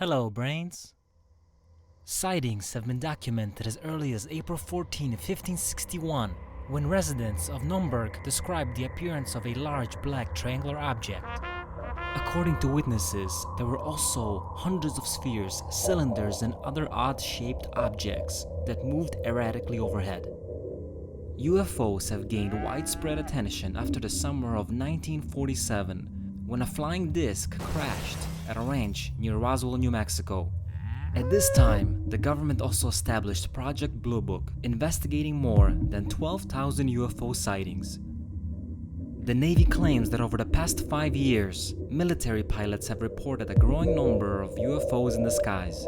Hello, brains. Sightings have been documented as early as April 14, 1561, when residents of Nürnberg described the appearance of a large black triangular object. According to witnesses, there were also hundreds of spheres, cylinders, and other odd-shaped objects that moved erratically overhead. UFOs have gained widespread attention after the summer of 1947, when a flying disc crashed at a ranch near Roswell, New Mexico. At this time, the government also established Project Blue Book, investigating more than 12,000 UFO sightings. The Navy claims that over the past 5 years, military pilots have reported a growing number of UFOs in the skies.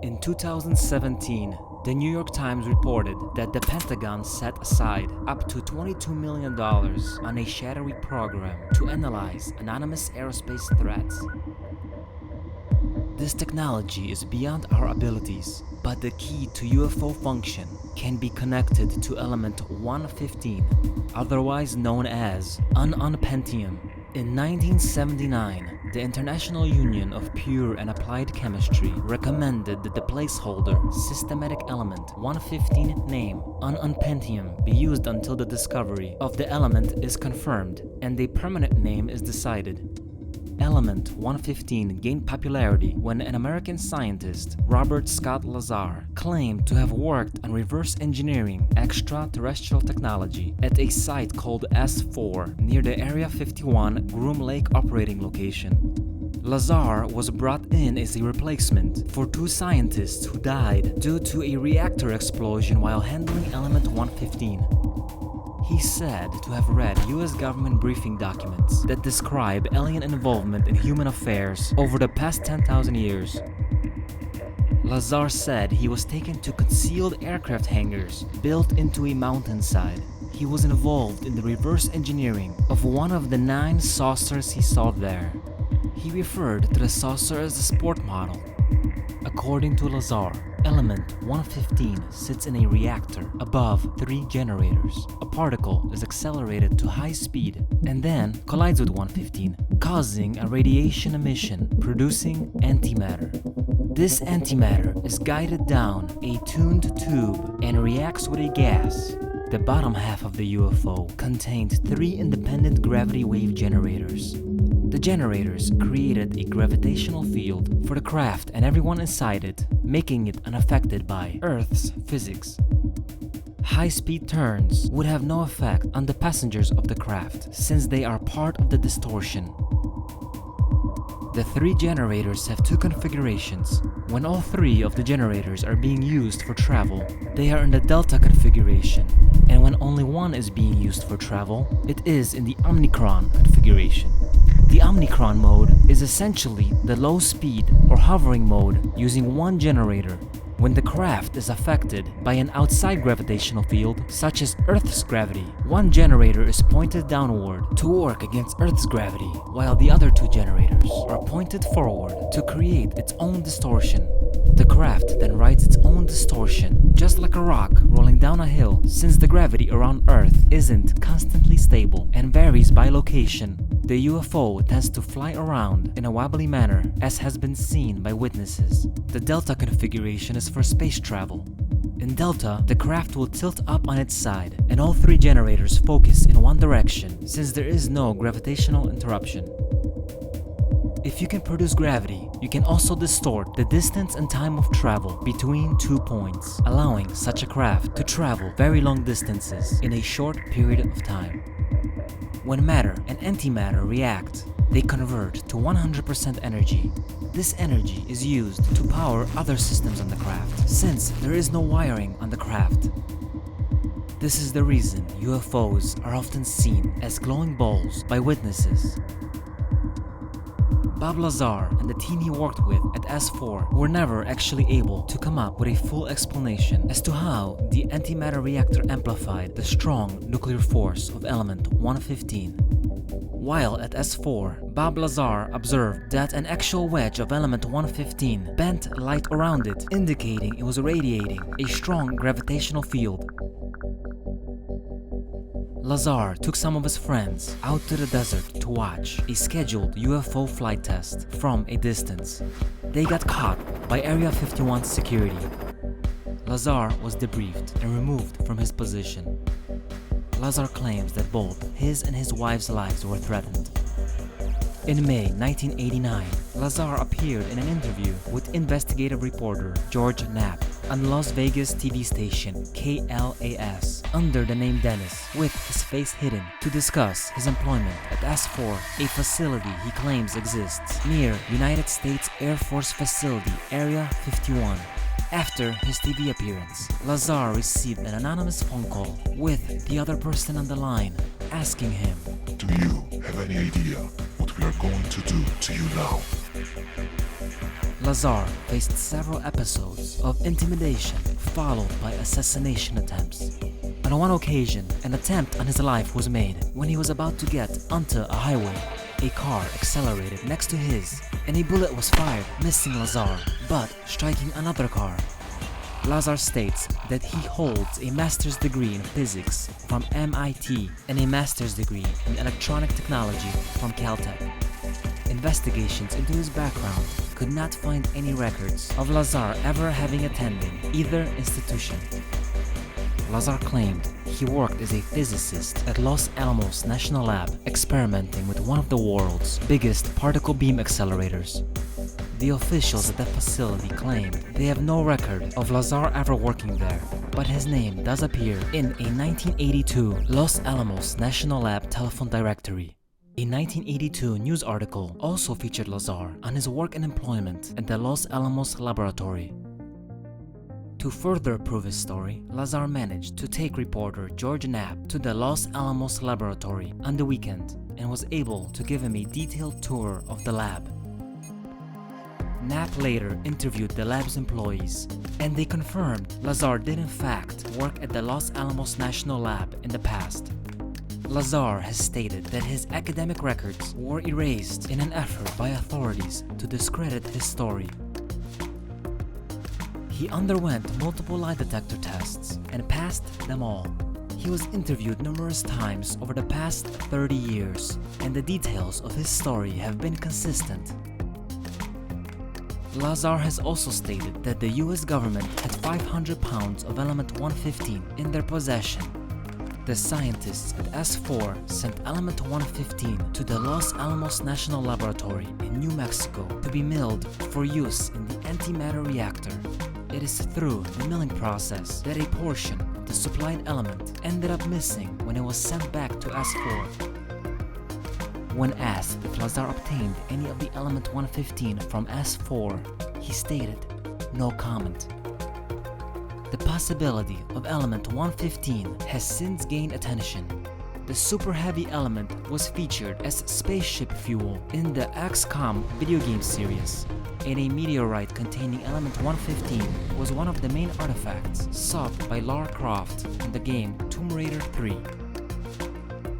In 2017, the New York Times reported that the Pentagon set aside up to $22 million on a shadowy program to analyze anonymous aerospace threats. This technology is beyond our abilities, but the key to UFO function can be connected to element 115, otherwise known as ununpentium. In 1979, the International Union of Pure and Applied Chemistry recommended that the placeholder systematic element 115 name ununpentium be used until the discovery of the element is confirmed and a permanent name is decided. Element 115 gained popularity when an American scientist, Robert Scott Lazar, claimed to have worked on reverse engineering extraterrestrial technology at a site called S4 near the Area 51 Groom Lake operating location. Lazar was brought in as a replacement for two scientists who died due to a reactor explosion while handling element 115. He's said to have read US government briefing documents that describe alien involvement in human affairs over the past 10,000 years. Lazar said he was taken to concealed aircraft hangars built into a mountainside. He was involved in the reverse engineering of one of the 9 saucers he saw there. He referred to the saucer as a sport model. According to Lazar, element 115 sits in a reactor above 3 generators. A particle is accelerated to high speed and then collides with 115, causing a radiation emission, producing antimatter. This antimatter is guided down a tuned tube and reacts with a gas. The bottom half of the UFO contained 3 independent gravity wave generators. The generators created a gravitational field for the craft and everyone inside it, making it unaffected by Earth's physics. High-speed turns would have no effect on the passengers of the craft, since they are part of the distortion. The 3 generators have 2 configurations. When all 3 of the generators are being used for travel, they are in the delta configuration, and when only one is being used for travel, it is in the omicron configuration. The omicron mode is essentially the low speed or hovering mode using one generator. When the craft is affected by an outside gravitational field, such as Earth's gravity, one generator is pointed downward to work against Earth's gravity, while the other 2 generators are pointed forward to create its own distortion. The craft then rides its own distortion, just like a rock rolling down a hill, since the gravity around Earth isn't constantly stable and varies by location. The UFO tends to fly around in a wobbly manner, as has been seen by witnesses. The delta configuration is for space travel. In delta, the craft will tilt up on its side, and all 3 generators focus in one direction, since there is no gravitational interruption. If you can produce gravity, you can also distort the distance and time of travel between 2 points, allowing such a craft to travel very long distances in a short period of time. When matter and antimatter react, they convert to 100% energy. This energy is used to power other systems on the craft, since there is no wiring on the craft. This is the reason UFOs are often seen as glowing balls by witnesses. Bob Lazar and the team he worked with at S4 were never actually able to come up with a full explanation as to how the antimatter reactor amplified the strong nuclear force of element 115. While at S4, Bob Lazar observed that an actual wedge of element 115 bent light around it, indicating it was radiating a strong gravitational field. Lazar took some of his friends out to the desert to watch a scheduled UFO flight test from a distance. They got caught by Area 51 security. Lazar was debriefed and removed from his position. Lazar claims that both his and his wife's lives were threatened. In May 1989, Lazar appeared in an interview with investigative reporter George Knapp on Las Vegas TV station KLAS under the name Dennis, with his face hidden, to discuss his employment at S4, a facility he claims exists near United States Air Force Facility Area 51. After his TV appearance, Lazar received an anonymous phone call with the other person on the line, asking him, "Do you have any idea what we are going to do to you now?" Lazar faced several episodes of intimidation followed by assassination attempts. On one occasion, an attempt on his life was made when he was about to get onto a highway. A car accelerated next to his, and a bullet was fired, missing Lazar, but striking another car. Lazar states that he holds a master's degree in physics from MIT and a master's degree in electronic technology from Caltech. Investigations into his background could not find any records of Lazar ever having attended either institution. Lazar claimed he worked as a physicist at Los Alamos National Lab, experimenting with one of the world's biggest particle beam accelerators. The officials at the facility claimed they have no record of Lazar ever working there, but his name does appear in a 1982 Los Alamos National Lab telephone directory. A 1982 news article also featured Lazar on his work and employment at the Los Alamos laboratory. To further prove his story, Lazar managed to take reporter George Knapp to the Los Alamos laboratory on the weekend and was able to give him a detailed tour of the lab. Knapp later interviewed the lab's employees, and they confirmed Lazar did in fact work at the Los Alamos National Lab in the past. Lazar has stated that his academic records were erased in an effort by authorities to discredit his story. He underwent multiple lie detector tests and passed them all. He was interviewed numerous times over the past 30 years, and the details of his story have been consistent. Lazar has also stated that the US government had 500 pounds of element 115 in their possession. The scientists at S4 sent element 115 to the Los Alamos National Laboratory in New Mexico to be milled for use in the antimatter reactor. It is through the milling process that a portion of the supplied element ended up missing when it was sent back to S4. When asked if Lazar obtained any of the element 115 from S4, he stated, "No comment." The possibility of element 115 has since gained attention. The super heavy element was featured as spaceship fuel in the XCOM video game series, and a meteorite containing element 115 was one of the main artifacts sought by Lara Croft in the game Tomb Raider 3.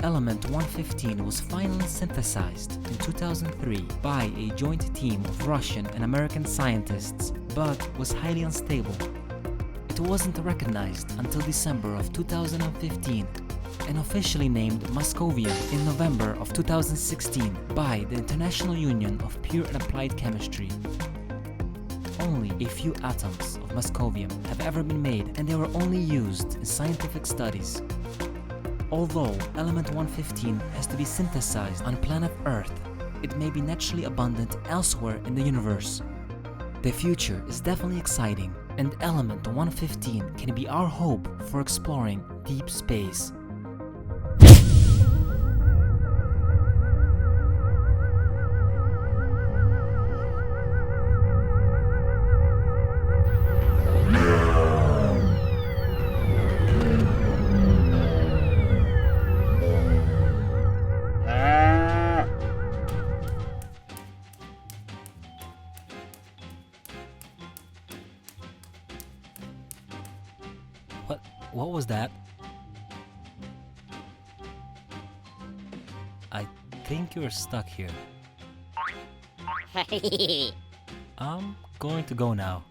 Element 115 was finally synthesized in 2003 by a joint team of Russian and American scientists, but was highly unstable. It wasn't recognized until December of 2015 and officially named Moscovium in November of 2016 by the International Union of Pure and Applied Chemistry. Only a few atoms of Moscovium have ever been made, and they were only used in scientific studies. Although element 115 has to be synthesized on planet Earth, it may be naturally abundant elsewhere in the universe. The future is definitely exciting, and element 115 can be our hope for exploring deep space. What was that? I think you're stuck here. I'm going to go now.